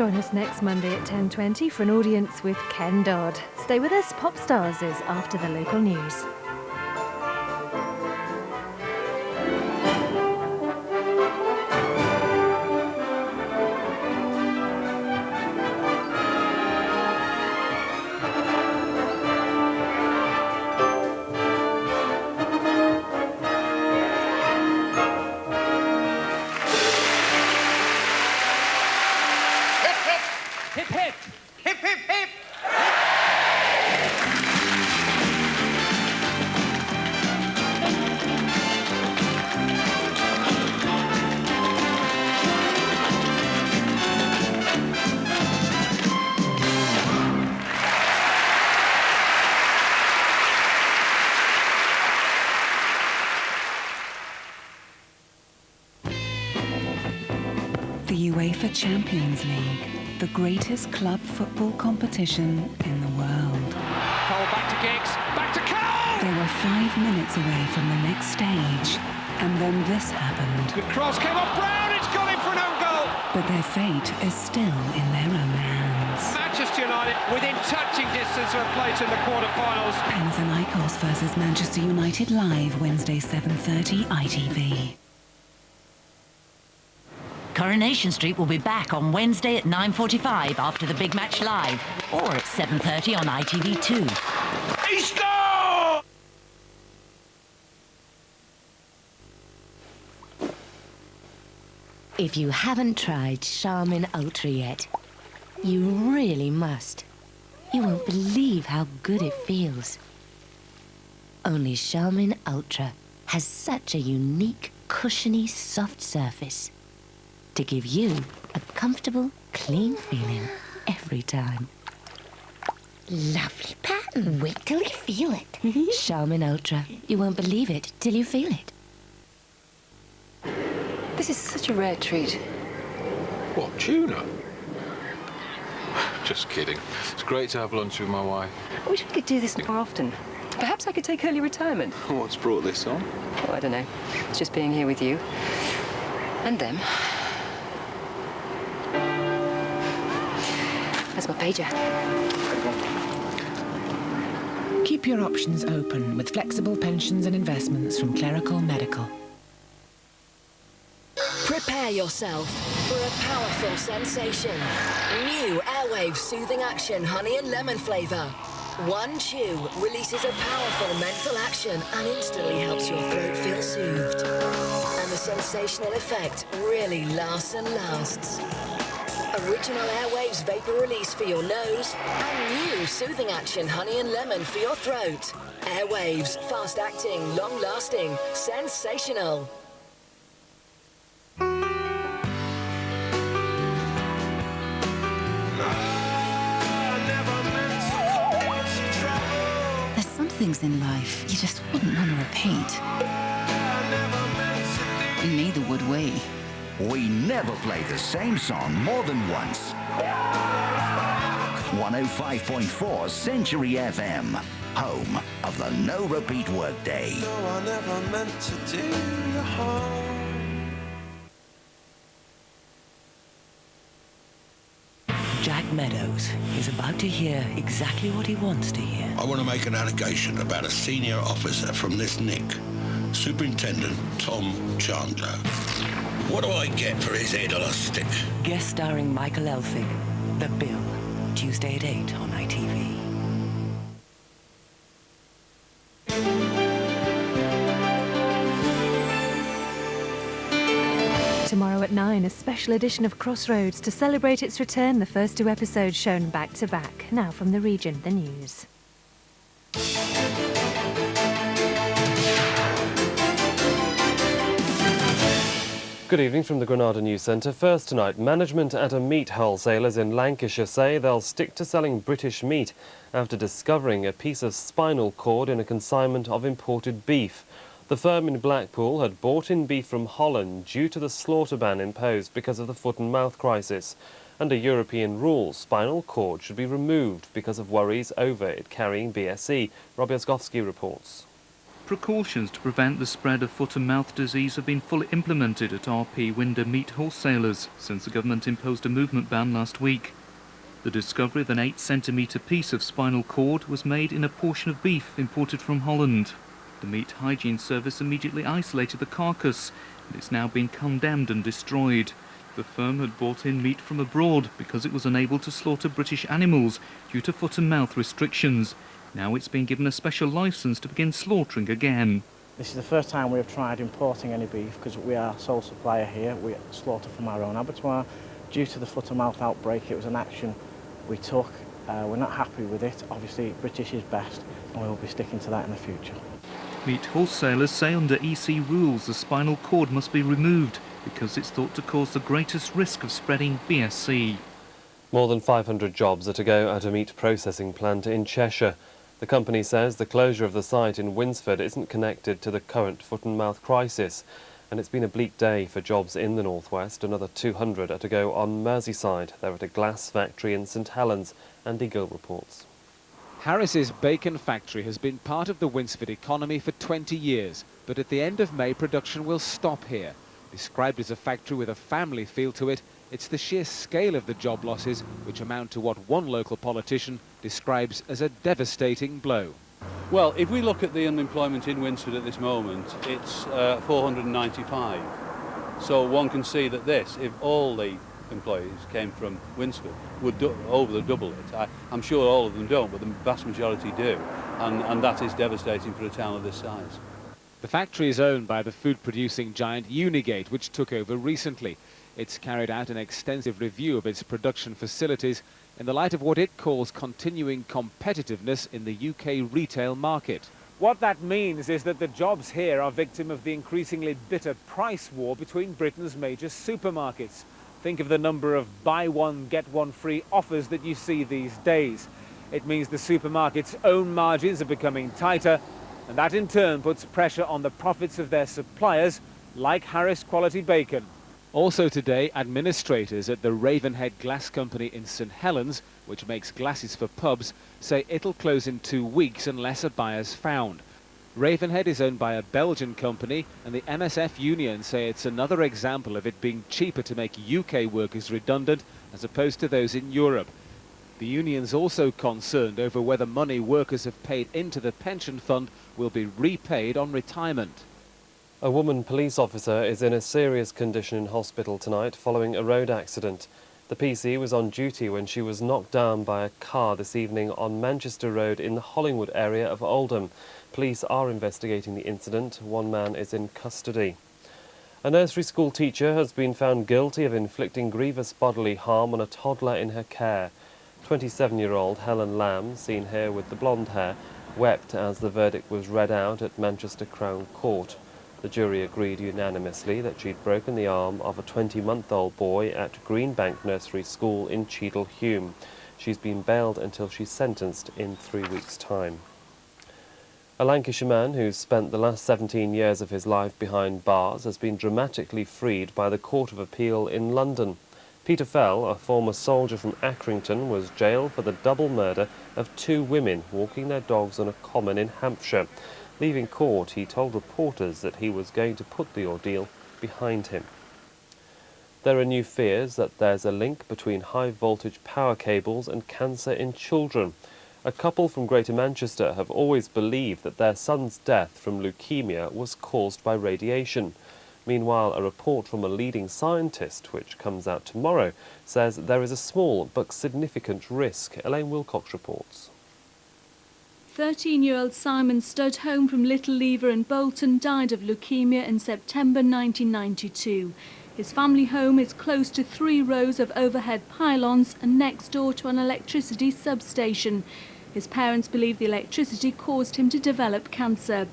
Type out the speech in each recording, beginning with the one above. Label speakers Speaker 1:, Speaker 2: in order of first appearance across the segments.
Speaker 1: Join us next Monday at 10:20 for an audience with Ken Dodd. Stay with us, Pop Stars is after the local news.
Speaker 2: Hip, hip! Hip, hip, hip!
Speaker 3: The UEFA Champions League, the greatest club football competition in the world.
Speaker 2: Cole back to Giggs, back to Cole!
Speaker 3: They were 5 minutes away from the next stage, and then this happened.
Speaker 2: Good cross came off Brown, it's gone in for an own goal!
Speaker 3: But their fate is still in their own hands.
Speaker 2: Manchester United within touching distance of a place in the quarter-finals.
Speaker 3: Panathinaikos versus Manchester United live, Wednesday 7:30 ITV.
Speaker 4: Coronation Street will be back on Wednesday at 9:45 after the big match live, or at 7:30 on ITV2.
Speaker 2: He scored!
Speaker 5: If you haven't tried Charmin Ultra yet, you really must. You won't believe how good it feels. Only Charmin Ultra has such a unique, cushiony, soft surface to give you a comfortable, clean feeling every time. Lovely pattern. Wait till you feel it. Charmin Ultra. You won't believe it till you feel it.
Speaker 6: This is such a rare treat.
Speaker 7: What, tuna? Just kidding. It's great to have lunch with my wife.
Speaker 6: I wish we could do this more often. Perhaps I could take early retirement.
Speaker 7: What's brought this on?
Speaker 6: Oh, I don't know. It's just being here with you. And them. That's my pager.
Speaker 8: Keep your options open with flexible pensions and investments from Clerical Medical.
Speaker 9: Prepare yourself for a powerful sensation. New Airwaves Soothing Action Honey and Lemon flavour. One chew releases a powerful menthol action and instantly helps your throat feel soothed. And the sensational effect really lasts and lasts. Original Airwaves vapor release for your nose and new Soothing Action Honey and Lemon for your throat. Airwaves, fast acting, long lasting, sensational.
Speaker 3: There's some things in life you just wouldn't want to repeat. Neither would we.
Speaker 10: We never play the same song more than once. 105.4 Century FM, home of the no repeat workday.
Speaker 11: No, I never meant to do you harm.
Speaker 12: Jack Meadows is about to hear exactly what he wants to hear.
Speaker 13: I want to make an allegation about a senior officer from this nick, Superintendent Tom Chandler. What do I get for his head on a stick?
Speaker 12: Guest starring Michael Elphig, The Bill, Tuesday at 8 on ITV.
Speaker 1: Tomorrow at 9, a special edition of Crossroads. To celebrate its return, the first 2 episodes shown back to back. Now from the region, the news.
Speaker 14: Good evening from the Granada News Centre. First tonight, management at a meat wholesalers in Lancashire say they'll stick to selling British meat after discovering a piece of spinal cord in a consignment of imported beef. The firm in Blackpool had bought in beef from Holland due to the slaughter ban imposed because of the foot and mouth crisis. Under European rules, spinal cord should be removed because of worries over it carrying BSE. Rob Jaskowski reports.
Speaker 15: precautions to prevent the spread of foot and mouth disease have been fully implemented at RP Winder meat wholesalers since the government imposed a movement ban last week. The discovery of an 8-centimetre piece of spinal cord was made in a portion of beef imported from Holland. The Meat Hygiene Service immediately isolated the carcass, and it's now been condemned and destroyed. The firm had brought in meat from abroad because it was unable to slaughter British animals due to foot and mouth restrictions. Now it's been given a special licence to begin slaughtering again.
Speaker 16: This is the first time we have tried importing any beef because we are sole supplier here. We slaughter from our own abattoir. Due to the foot and mouth outbreak, it was an action we took. We're not happy with it. Obviously, British is best, and we will be sticking to that in the future.
Speaker 15: Meat wholesalers say under EC rules the spinal cord must be removed because it's thought to cause the greatest risk of spreading BSE.
Speaker 14: More than 500 jobs are to go at a meat processing plant in Cheshire. The company says the closure of the site in Winsford isn't connected to the current foot and mouth crisis, and it's been a bleak day for jobs in the northwest. Another 200 are to go on Merseyside. They're at a glass factory in St Helens. Andy Gill reports.
Speaker 17: Harris's bacon factory has been part of the Winsford economy for 20 years, but at the end of May production will stop here. Described as a factory with a family feel to it, it's the sheer scale of the job losses which amount to what one local politician describes as a devastating blow.
Speaker 18: Well, if we look at the unemployment in Winsford at this moment, it's 495. So one can see that this, if all the employees came from Winsford, would over the double it. I'm sure all of them don't, but the vast majority do, and that is devastating for a town of this size.
Speaker 17: The factory is owned by the food-producing giant Unigate, which took over recently. It's carried out an extensive review of its production facilities in the light of what it calls continuing competitiveness in the UK retail market. What that means is that the jobs here are victim of the increasingly bitter price war between Britain's major supermarkets. Think of the number of buy one, get one free offers that you see these days. It means the supermarkets' own margins are becoming tighter, and that in turn puts pressure on the profits of their suppliers, like Harris Quality Bacon. Also today, administrators at the Ravenhead Glass Company in St Helens, which makes glasses for pubs, say it'll close in 2 weeks unless a buyer's found. Ravenhead is owned by a Belgian company, and the MSF union say it's another example of it being cheaper to make UK workers redundant as opposed to those in Europe. The union's also concerned over whether money workers have paid into the pension fund will be repaid on retirement.
Speaker 14: A woman police officer is in a serious condition in hospital tonight following a road accident. The PC was on duty when she was knocked down by a car this evening on Manchester Road in the Hollingwood area of Oldham. Police are investigating the incident. One man is in custody. A nursery school teacher has been found guilty of inflicting grievous bodily harm on a toddler in her care. 27-year-old Helen Lamb, seen here with the blonde hair, wept as the verdict was read out at Manchester Crown Court. The jury agreed unanimously that she'd broken the arm of a 20-month-old boy at Greenbank Nursery School in Cheadle-Hulme. She's been bailed until she's sentenced in 3 weeks' time. A Lancashire man who's spent the last 17 years of his life behind bars has been dramatically freed by the Court of Appeal in London. Peter Fell, a former soldier from Accrington, was jailed for the double murder of 2 women walking their dogs on a common in Hampshire. Leaving court, he told reporters that he was going to put the ordeal behind him. There are new fears that there's a link between high-voltage power cables and cancer in children. A couple from Greater Manchester have always believed that their son's death from leukemia was caused by radiation. Meanwhile, a report from a leading scientist, which comes out tomorrow, says there is a small but significant risk. Elaine Wilcox reports.
Speaker 19: 13-year-old Simon Studd, home from Little Lever in Bolton, died of leukemia in September 1992. His family home is close to 3 rows of overhead pylons and next door to an electricity substation. His parents believe the electricity caused him to develop cancer.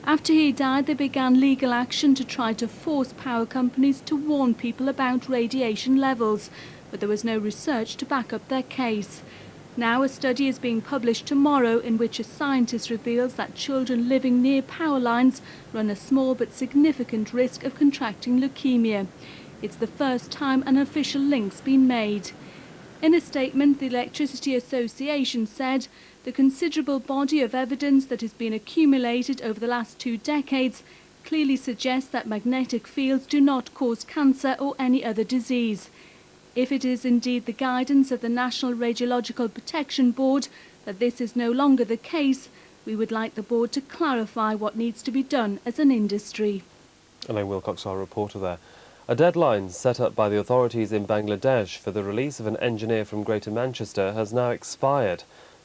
Speaker 19: After he died, they began legal action to try to force power companies to warn people about radiation levels, but there was no research to back up their case. Now a study is being published tomorrow in which a scientist reveals that children living near power lines run a small but significant risk of contracting leukemia. It's the first time an official link's been made. In a statement, the Electricity Association said The considerable body of evidence that has been accumulated over the last 2 decades clearly suggests that magnetic fields do not cause cancer or any other disease. If it is indeed the guidance of the National Radiological Protection Board that this is no longer the case, we would like the board to clarify what needs to be done as an industry.
Speaker 14: Elaine Wilcox, our reporter there. A deadline set up by the authorities in Bangladesh for the release of an engineer from Greater Manchester has now expired.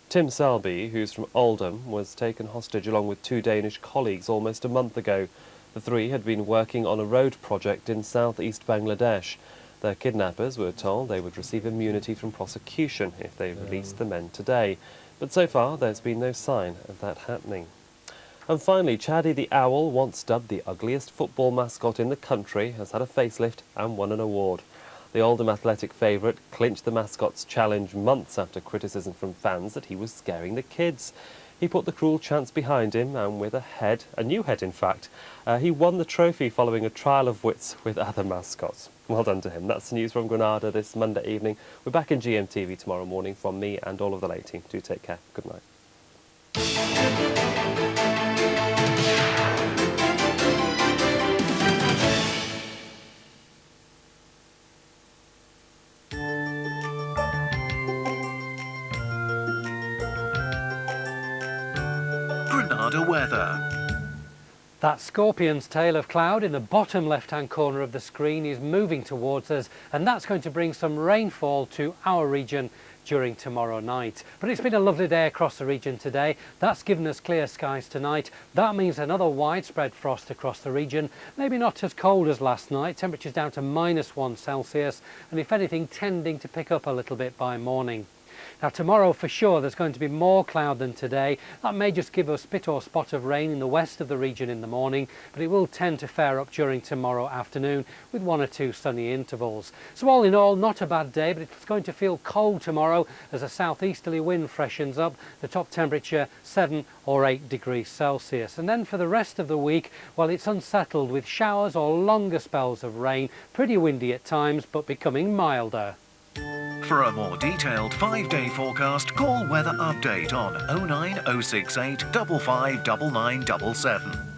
Speaker 14: Tim Selby, who's from Oldham, was taken hostage along with 2 Danish colleagues almost a month ago. The 3 had been working on a road project in southeast Bangladesh. Their kidnappers were told they would receive immunity from prosecution if they released the men today. But so far, there's been no sign of that happening. And finally, Chaddy the Owl, once dubbed the ugliest football mascot in the country, has had a facelift and won an award. The Oldham Athletic favourite clinched the mascot's challenge months after criticism from fans that he was scaring the kids. He put the cruel chants behind him, and with a new head in fact, he won the trophy following a trial of wits with other mascots. Well done to him. That's the news from Granada this Monday evening. We're back in GMTV tomorrow morning from me and all of the late team. Do take care. Good night.
Speaker 20: Granada weather.
Speaker 21: That scorpion's tail of cloud in the bottom left-hand corner of the screen is moving towards us, and that's going to bring some rainfall to our region during tomorrow night. But it's been a lovely day across the region today. That's given us clear skies tonight. That means another widespread frost across the region. Maybe not as cold as last night. Temperatures down to -1 Celsius, and if anything, tending to pick up a little bit by morning. Now tomorrow for sure there's going to be more cloud than today. That may just give us a bit or spot of rain in the west of the region in the morning, but it will tend to flare up during tomorrow afternoon with 1 or 2 sunny intervals. So all in all, not a bad day, but it's going to feel cold tomorrow as a southeasterly wind freshens up. The top temperature 7 or 8 degrees Celsius. And then for the rest of the week, well, it's unsettled with showers or longer spells of rain, pretty windy at times, but becoming milder.
Speaker 20: For a more detailed 5-day forecast, call Weather Update on 09068 559977.